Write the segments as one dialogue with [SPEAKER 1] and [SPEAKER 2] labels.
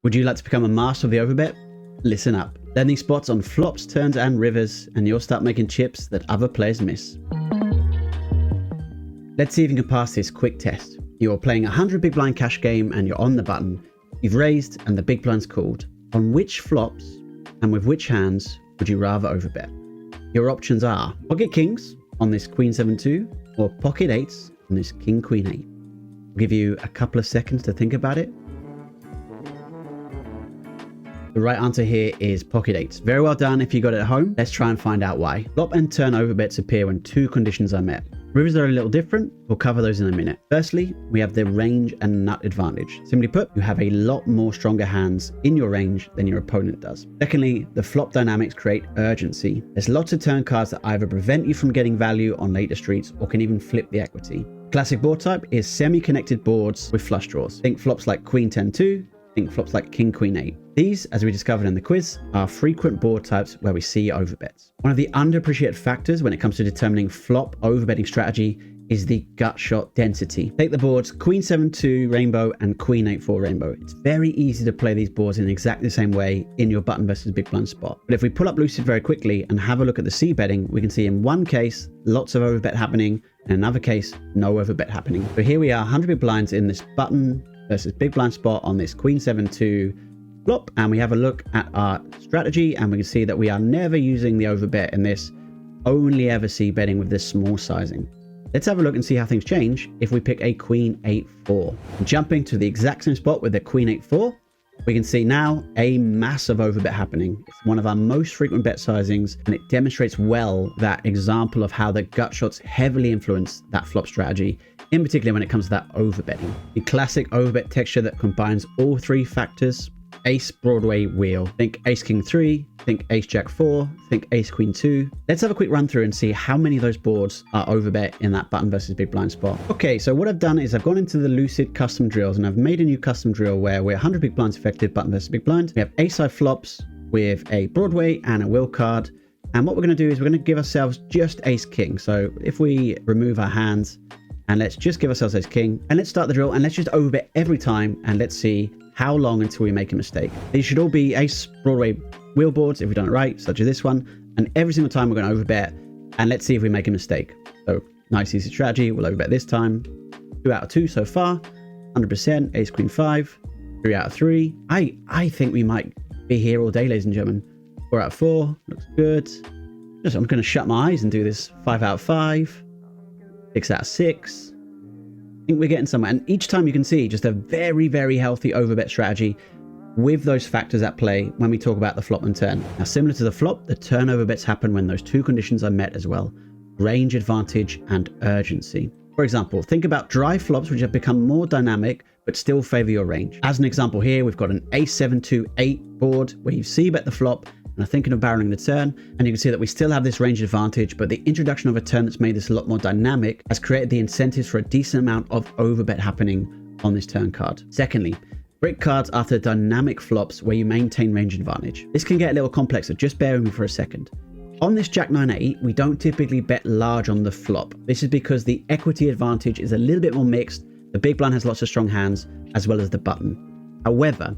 [SPEAKER 1] Would you like to become a master of the overbet? Listen up. Learn these spots on flops, turns and rivers, and you'll start making chips that other players miss. Let's see if you can pass this quick test. You're playing a 100 big blind cash game and you're on the button. You've raised and the big blind's called. On which flops and with which hands would you rather overbet? Your options are pocket kings on this queen 7-2 or pocket eights on this king queen 8. I'll give you a couple of seconds to think about it. The right answer here is pocket eights. Very well done if you got it at home. Let's try and find out why. Flop and turn overbets appear when two conditions are met. Rivers are a little different. We'll cover those in a minute. Firstly, we have the range and nut advantage. Simply put, you have a lot more stronger hands in your range than your opponent does. Secondly, the flop dynamics create urgency. There's lots of turn cards that either prevent you from getting value on later streets or can even flip the equity. Classic board type is semi-connected boards with flush draws. Think flops like queen 10-2, think flops like king queen 8. These, as we discovered in the quiz, are frequent board types where we see overbets. One of the underappreciated factors when it comes to determining flop overbetting strategy is the gut shot density. Take the boards queen 7-2 rainbow and queen 8-4 rainbow. It's very easy to play these boards in exactly the same way in your button versus big blind spot. But if we pull up Lucid very quickly and have a look at the C betting, we can see in one case lots of overbet happening, and in another case no overbet happening. So here we are, 100 big blinds in this button versus big blind spot on this queen 7-2 flop, and we have a look at our strategy and we can see that we are never using the overbet in this, only ever see betting with this small sizing. Let's have a look and see how things change if we pick a queen 8-4. Jumping to the exact same spot with the queen 8-4, we can see now a massive overbet happening. It's one of our most frequent bet sizings, and it demonstrates well that example of how the gut shots heavily influence that flop strategy, in particular when it comes to that overbetting. The classic overbet texture that combines all three factors: ace Broadway wheel. Think ace king 3, think ace jack 4, think ace queen 2. Let's have a quick run through and see how many of those boards are overbet in that button versus big blind spot. Okay, so what I've done is I've gone into the Lucid custom drills and I've made a new custom drill where we're 100 big blinds effective button versus big blind. We have ace high flops with a Broadway and a wheel card. And what we're going to do is we're going to give ourselves just ace king. So if we remove our hands and let's just give ourselves ace king, and let's start the drill and let's just overbet every time and let's see how long until we make a mistake. These should all be ace Broadway wheel boards if we've done it right, such as this one. And every single time we're going to overbet, and let's see if we make a mistake. So nice easy strategy. We'll overbet this time. 2 out of 2 so far. 100% ace queen 5. 3 out of 3. I think we might be here all day, ladies and gentlemen. 4 out of 4 looks good. I'm going to shut my eyes and do this. 5 out of 5. 6 out of 6. I think we're getting somewhere, and each time you can see just a very, very healthy overbet strategy with those factors at play when we talk about the flop and turn. Now, similar to the flop, the turn overbets happen when those two conditions are met as well: range advantage and urgency. For example, think about dry flops which have become more dynamic but still favor your range. As an example here, we've got an ace 7-2 8 board where you see bet the flop and are thinking of barreling the turn, and you can see that we still have this range advantage, but the introduction of a turn that's made this a lot more dynamic has created the incentives for a decent amount of overbet happening on this turn card. Secondly, brick cards after dynamic flops where you maintain range advantage. This can get a little complex, so just bear with me for a second. On this jack 9-8, we don't typically bet large on the flop. This is because the equity advantage is a little bit more mixed. The big blind has lots of strong hands, as well as the button. However,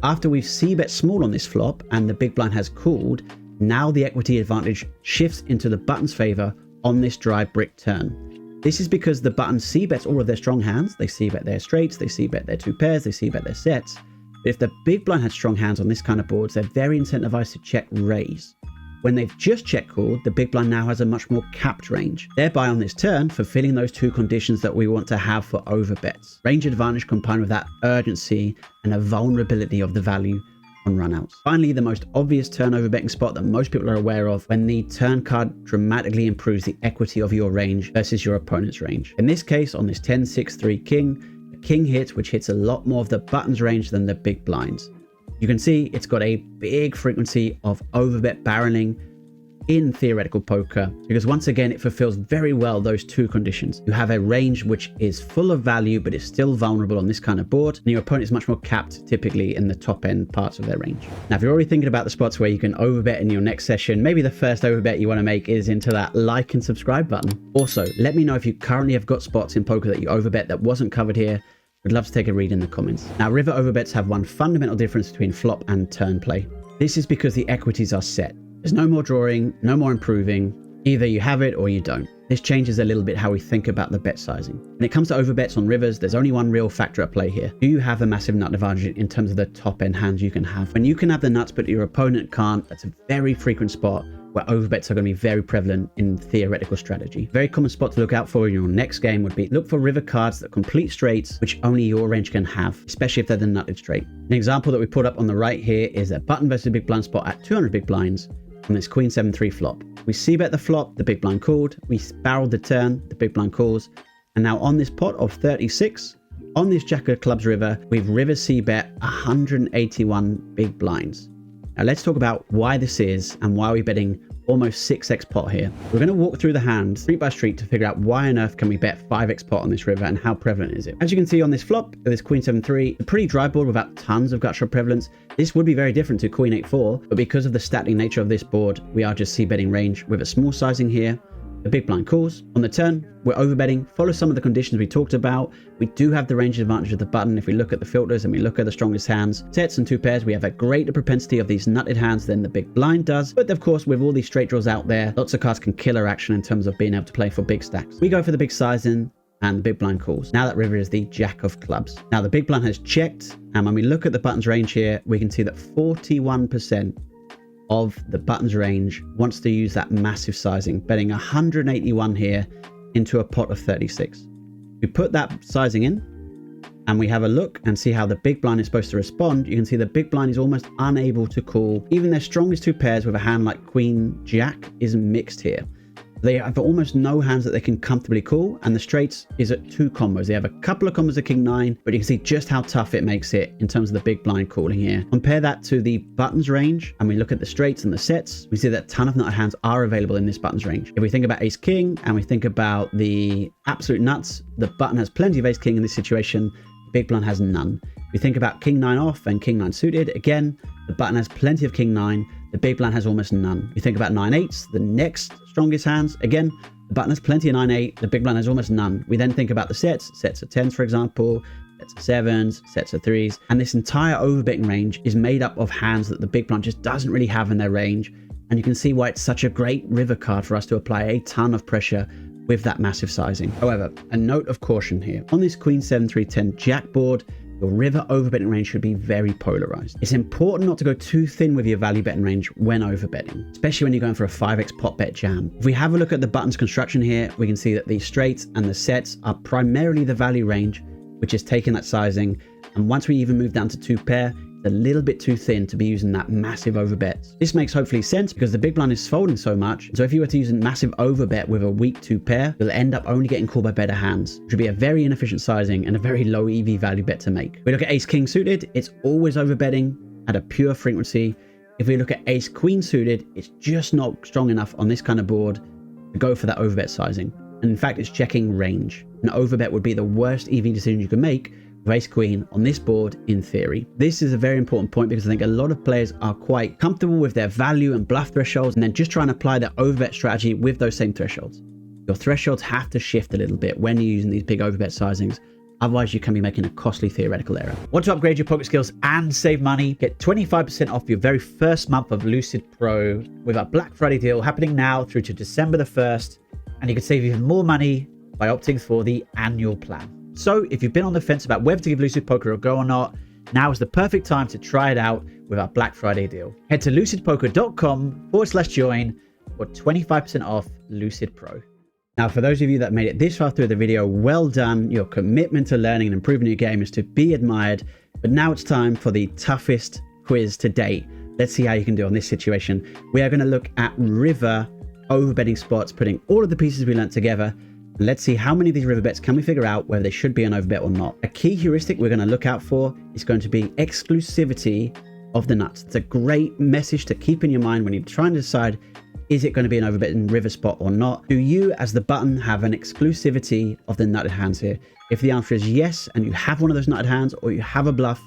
[SPEAKER 1] after we've c-bet small on this flop and the big blind has called, now the equity advantage shifts into the button's favor on this dry brick turn. This is because the button c-bets all of their strong hands. They c-bet their straights, they c-bet their two pairs, they c-bet their sets. But if the big blind had strong hands on this kind of boards, they're very incentivized to check raise. When they've just check called, the big blind now has a much more capped range, thereby on this turn fulfilling those two conditions that we want to have for overbets: range advantage combined with that urgency and a vulnerability of the value on runouts. Finally, the most obvious turn overbetting spot that most people are aware of, when the turn card dramatically improves the equity of your range versus your opponent's range. In this case, on this 10-6-3 king, the king hits, which hits a lot more of the button's range than the big blinds. You can see it's got a big frequency of overbet barreling in theoretical poker, because once again it fulfills very well those two conditions. You have a range which is full of value but is still vulnerable on this kind of board, and your opponent is much more capped typically in the top end parts of their range. Now, if you're already thinking about the spots where you can overbet in your next session, maybe the first overbet you want to make is into that like and subscribe button. Also, let me know if you currently have got spots in poker that you overbet that wasn't covered here. We'd love to take a read in the comments. Now, river overbets have one fundamental difference between flop and turn play. This is because the equities are set. There's no more drawing, no more improving. Either you have it or you don't. This changes a little bit how we think about the bet sizing. When it comes to overbets on rivers, there's only one real factor at play here. Do you have a massive nut advantage in terms of the top end hands you can have? When you can have the nuts but your opponent can't, that's a very frequent spot where overbets are going to be very prevalent in theoretical strategy. Very common spot to look out for in your next game would be look for river cards that complete straights, which only your range can have, especially if they're the nutted straight. An example that we put up on the right here is a button versus big blind spot at 200 big blinds on this queen 7-3 flop. We c-bet the flop, the big blind called. We barreled the turn, the big blind calls. And now on this pot of 36, on this jack of clubs river, we've river c-bet 181 big blinds. Now let's talk about why this is and why we're betting almost 6x pot here. We're going to walk through the hand street by street to figure out why on earth can we bet 5x pot on this river and how prevalent is it. As you can see on this flop, this queen 7-3, a pretty dry board without tons of gutshot prevalence. This would be very different to queen 8-4, but because of the static nature of this board, we are just c-betting range with a small sizing here. The big blind calls. On the turn, we're overbetting, follow some of the conditions we talked about. We do have the range advantage of the button. If we look at the filters and we look at the strongest hands, sets and two pairs, we have a greater propensity of these nutted hands than the big blind does. But of course, with all these straight draws out there, lots of cards can kill our action in terms of being able to play for big stacks. We go for the big sizing and the big blind calls. Now that river is the jack of clubs. Now the big blind has checked, and when we look at the button's range here, we can see that 41% of the button's range wants to use that massive sizing, betting 181 here into a pot of 36. We put that sizing in and we have a look and see how the big blind is supposed to respond. You can see the big blind is almost unable to call. Even their strongest two pairs with a hand like queen jack is mixed here. They have almost no hands that they can comfortably call, and the straights is at 2 combos. They have a couple of combos of king 9, but you can see just how tough it makes it in terms of the big blind calling here. Compare that to the buttons range, and we look at the straights and the sets. We see that a ton of nut hands are available in this buttons range. If we think about ace king, and we think about the absolute nuts, the button has plenty of ace king in this situation. The big blind has none. We think about king 9 off and king 9 suited. Again, the button has plenty of king 9. The big blind has almost none. You think about 9-8s, the next strongest hands. Again, the button has plenty of 9-8. The big blind has almost none. We then think about the sets of 10s, for example, sets of 7s, sets of 3s. And this entire overbetting range is made up of hands that the big blind just doesn't really have in their range. And you can see why it's such a great river card for us to apply a ton of pressure with that massive sizing. However, a note of caution here. On this queen 7-3-10 jack board, your river overbetting range should be very polarized. It's important not to go too thin with your value betting range when overbetting, especially when you're going for a 5x pot bet jam. If we have a look at the buttons construction here, we can see that the straights and the sets are primarily the value range, which is taking that sizing. And once we even move down to 2 pair, it's a little bit too thin to be using that massive overbet. This makes hopefully sense because the big blind is folding so much. So if you were to use a massive overbet with a weak 2 pair, you'll end up only getting called by better hands, which would be a very inefficient sizing and a very low EV value bet to make. We look at ace king suited, it's always overbetting at a pure frequency. If we look at ace queen suited, it's just not strong enough on this kind of board to go for that overbet sizing. And in fact, it's checking range. An overbet would be the worst EV decision you can make with ace queen on this board in theory. This is a very important point because I think a lot of players are quite comfortable with their value and bluff thresholds and then just try and apply their overbet strategy with those same thresholds. Your thresholds have to shift a little bit when you're using these big overbet sizings. Otherwise, you can be making a costly theoretical error. Want to upgrade your poker skills and save money? Get 25% off your very first month of Lucid Pro with our Black Friday deal happening now through to December the 1st. And you can save even more money by opting for the annual plan. So if you've been on the fence about whether to give Lucid Poker a go or not, now is the perfect time to try it out with our Black Friday deal. Head to lucidpoker.com/join for 25% off Lucid Pro. Now, for those of you that made it this far through the video, well done. Your commitment to learning and improving your game is to be admired. But now it's time for the toughest quiz to date. Let's see how you can do on this situation. We are going to look at river overbetting spots, putting all of the pieces we learned together. Let's see how many of these river bets can we figure out whether they should be an overbet or not. A key heuristic we're going to look out for is going to be exclusivity of the nuts. It's a great message to keep in your mind when you're trying to decide, is it going to be an overbet in river spot or not? Do you, as the button, have an exclusivity of the nutted hands here? If the answer is yes, and you have one of those nutted hands or you have a bluff,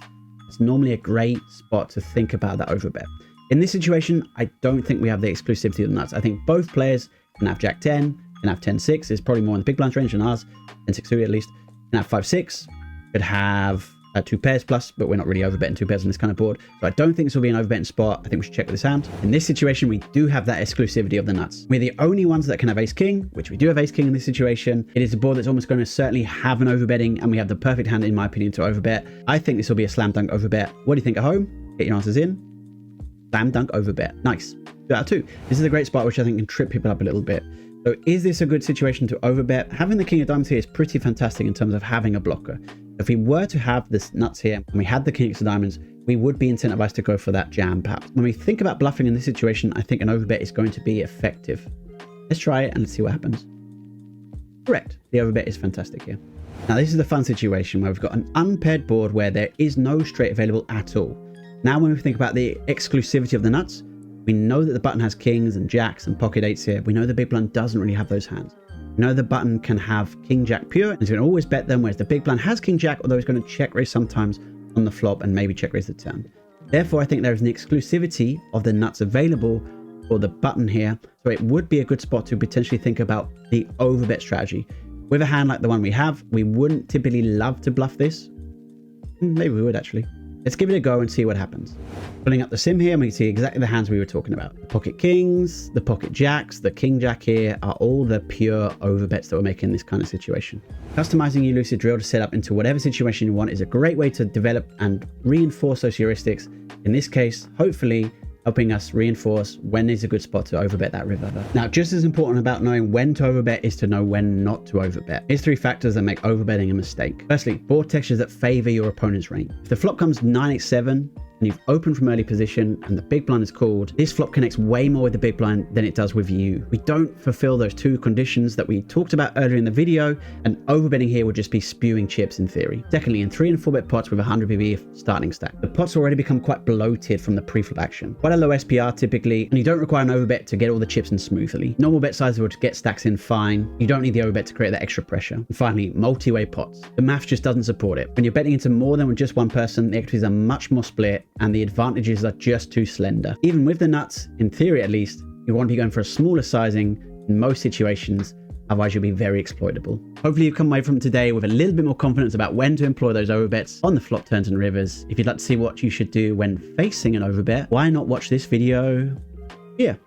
[SPEAKER 1] it's normally a great spot to think about that overbet. In this situation, I don't think we have the exclusivity of the nuts. I think both players can have jack 10, can have 10-6, is probably more in the big blind range than ours, 10-6 suited at least, can have 5-6, could have 2 pairs plus, but we're not really overbetting 2 pairs on this kind of board. So I don't think this will be an overbetting spot. I think we should check with this hand. In this situation, we do have that exclusivity of the nuts. We're the only ones that can have ace king, which we do have ace king in this situation. It is a board that's almost going to certainly have an overbetting, and we have the perfect hand, in my opinion, to overbet. I think this will be a slam dunk overbet. What do you think at home? Get your answers in. Slam dunk overbet. Nice. 2 out of 2. This is a great spot, which I think can trip people up a little bit. So is this a good situation to overbet? Having the king of diamonds here is pretty fantastic in terms of having a blocker. If we were to have this nuts here and we had the king of diamonds, we would be incentivized to go for that jam perhaps. When we think about bluffing in this situation, I think an overbet is going to be effective. Let's try it and let's see what happens. Correct. The overbet is fantastic here. Now this is the fun situation where we've got an unpaired board where there is no straight available at all. Now when we think about the exclusivity of the nuts, we know that the button has kings and jacks and pocket eights here. We know the big blind doesn't really have those hands. We know the button can have king jack pure, and he's going to always bet them, whereas the big blind has king jack, although he's going to check raise sometimes on the flop and maybe check raise the turn. Therefore, I think there is an exclusivity of the nuts available for the button here. So it would be a good spot to potentially think about the overbet strategy. With a hand like the one we have, we wouldn't typically love to bluff this. Maybe we would actually. Let's give it a go and see what happens. Pulling up the sim here, and we can see exactly the hands we were talking about. The pocket kings, the pocket jacks, the king jack here are all the pure overbets that we're making in this kind of situation. Customizing your Lucid drill to set up into whatever situation you want is a great way to develop and reinforce those heuristics. In this case, hopefully helping us reinforce when is a good spot to overbet that river. Now, just as important about knowing when to overbet is to know when not to overbet. Here's 3 factors that make overbetting a mistake. Firstly, board textures that favor your opponent's range. If the flop comes 9-8-7, and you've opened from early position and the big blind is called, this flop connects way more with the big blind than it does with you. We don't fulfill those 2 conditions that we talked about earlier in the video, and overbetting here would just be spewing chips in theory. Secondly, in 3 and 4 bet pots with 100 BB starting stack, the pots already become quite bloated from the pre-flop action. Quite a low SPR typically, and you don't require an overbet to get all the chips in smoothly. Normal bet sizes would get stacks in fine. You don't need the overbet to create that extra pressure. And finally, multi-way pots. The math just doesn't support it. When you're betting into more than just one person, the equities are much more split, and the advantages are just too slender. Even with the nuts, in theory at least, you want to be going for a smaller sizing in most situations, otherwise you'll be very exploitable. Hopefully you've come away from today with a little bit more confidence about when to employ those overbets on the flop turns and rivers. If you'd like to see what you should do when facing an overbet, why not watch this video here?